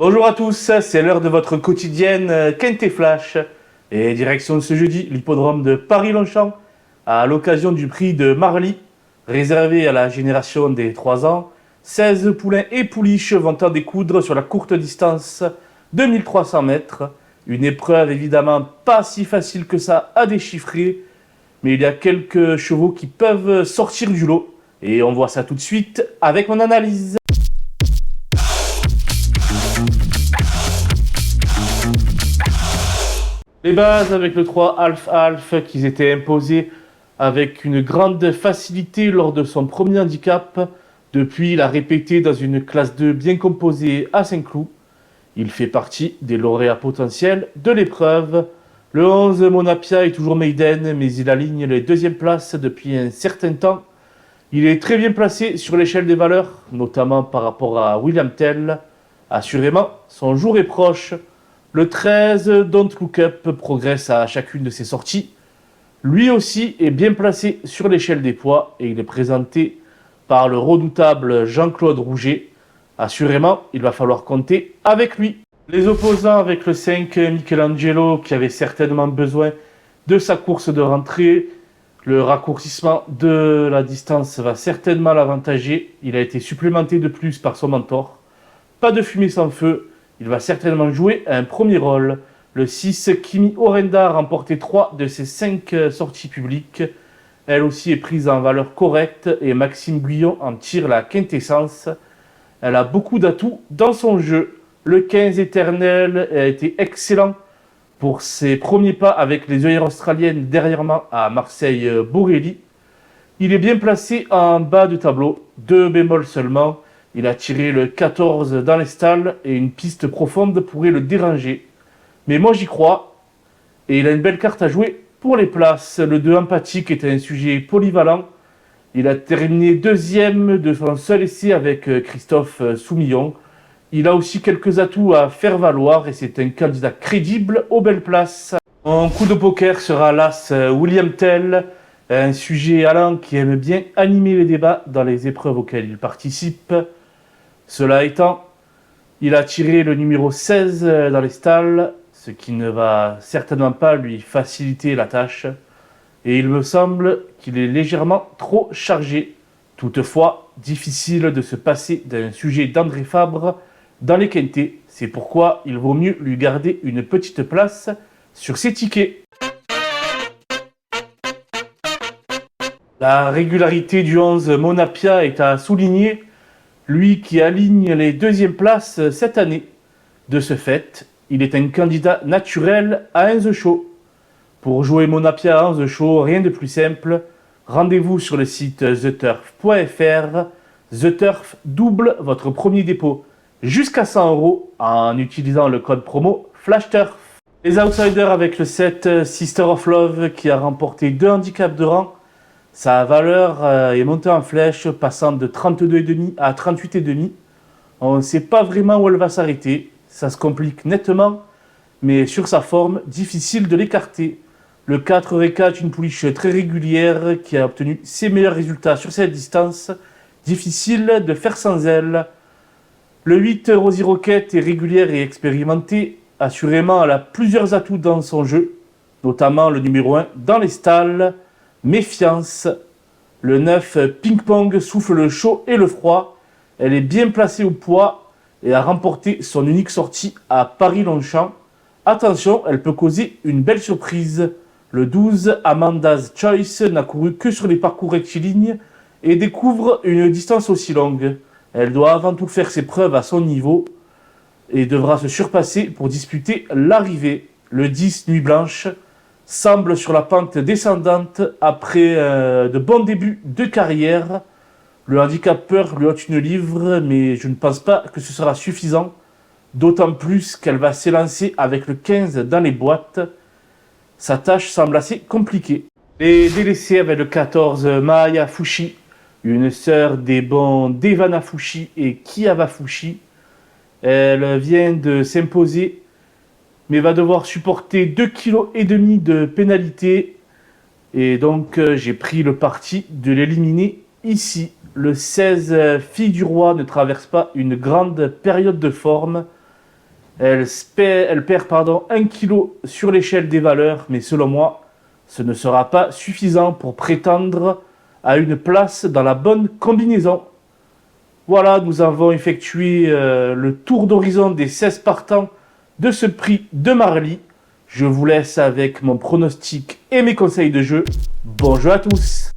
Bonjour à tous, c'est l'heure de votre quotidienne Quintet Flash. Et direction ce jeudi, l'hippodrome de Paris-Longchamp, à l'occasion du prix de Marly, réservé à la génération des 3 ans. 16 poulains et pouliches vont en découdre sur la courte distance de 1300 mètres. Une épreuve évidemment pas si facile que ça à déchiffrer, mais il y a quelques chevaux qui peuvent sortir du lot. Et on voit ça tout de suite avec mon analyse. Les bases avec le 3 Alf qui s'était imposé avec une grande facilité lors de son premier handicap. Depuis, il a répété dans une classe 2 bien composée à Saint-Cloud. Il fait partie des lauréats potentiels de l'épreuve. Le 11 Monapia est toujours maiden, mais il aligne les deuxièmes places depuis un certain temps. Il est très bien placé sur l'échelle des valeurs, notamment par rapport à William Tell. Assurément, son jour est proche. Le 13, Don't Look Up, progresse à chacune de ses sorties. Lui aussi est bien placé sur l'échelle des poids et il est présenté par le redoutable Jean-Claude Rouget. Assurément, il va falloir compter avec lui. Les opposants avec le 5, Michelangelo, qui avait certainement besoin de sa course de rentrée. Le raccourcissement de la distance va certainement l'avantager. Il a été supplémenté de plus par son mentor. Pas de fumée sans feu. Il va certainement jouer un premier rôle. Le 6, Kimi Orenda, a remporté 3 de ses 5 sorties publiques. Elle aussi est prise en valeur correcte et Maxime Guyon en tire la quintessence. Elle a beaucoup d'atouts dans son jeu. Le 15 Éternel a été excellent pour ses premiers pas avec les œillères australiennes dernièrement à Marseille-Borelli. Il est bien placé en bas de tableau, 2 bémols seulement. Il a tiré le 14 dans les stalles et une piste profonde pourrait le déranger. Mais moi j'y crois. Et il a une belle carte à jouer pour les places. Le 2 Empathique est un sujet polyvalent. Il a terminé deuxième de son seul essai avec Christophe Soumillon. Il a aussi quelques atouts à faire valoir et c'est un candidat crédible aux belles places. Mon coup de poker sera l'As William Tell, un sujet allant qui aime bien animer les débats dans les épreuves auxquelles il participe. Cela étant, il a tiré le numéro 16 dans les stalles, ce qui ne va certainement pas lui faciliter la tâche. Et il me semble qu'il est légèrement trop chargé. Toutefois, difficile de se passer d'un sujet d'André Fabre dans les quintets. C'est pourquoi il vaut mieux lui garder une petite place sur ses tickets. La régularité du 11 Monapia est à souligner. Lui qui aligne les deuxièmes places cette année. De ce fait, il est un candidat naturel à 11 show. Pour jouer Monapia à 11 show, rien de plus simple. Rendez-vous sur le site theturf.fr. The Turf double votre premier dépôt jusqu'à 100 € en utilisant le code promo FlashTurf. Les outsiders avec le 7 Sister of Love qui a remporté 2 handicaps de rang. Sa valeur est montée en flèche, passant de 32,5 à 38,5. On ne sait pas vraiment où elle va s'arrêter. Ça se complique nettement, mais sur sa forme, difficile de l'écarter. Le 4 Recat, une pouliche très régulière qui a obtenu ses meilleurs résultats sur cette distance. Difficile de faire sans elle. Le 8 Rosie Rocket est régulière et expérimentée. Assurément, elle a plusieurs atouts dans son jeu, notamment le numéro 1 dans les stalles. Méfiance. Le 9 Ping Pong souffle le chaud et le froid. Elle est bien placée au poids et a remporté son unique sortie à Paris-Longchamp. Attention, elle peut causer une belle surprise. Le 12 Amanda's Choice n'a couru que sur les parcours rectilignes et découvre une distance aussi longue. Elle doit avant tout faire ses preuves à son niveau et devra se surpasser pour disputer l'arrivée. Le 10 Nuit Blanche semble sur la pente descendante après de bons débuts de carrière. Le handicapeur lui ôte une livre, mais je ne pense pas que ce sera suffisant, d'autant plus qu'elle va s'élancer avec le 15 dans les boîtes. Sa tâche semble assez compliquée. Les délaissés avec le 14 Maya Fushi, une sœur des bons Devana Fushi et Kiava Fushi. Elle vient de s'imposer, mais va devoir supporter 2,5 kg de pénalité. Et donc, j'ai pris le parti de l'éliminer ici. Le 16 Fille du Roi ne traverse pas une grande période de forme. Elle perd 1 kg sur l'échelle des valeurs, mais selon moi, ce ne sera pas suffisant pour prétendre à une place dans la bonne combinaison. Voilà, nous avons effectué le tour d'horizon des 16 partants de ce prix de Marly. Je vous laisse avec mon pronostic et mes conseils de jeu. Bon jeu à tous!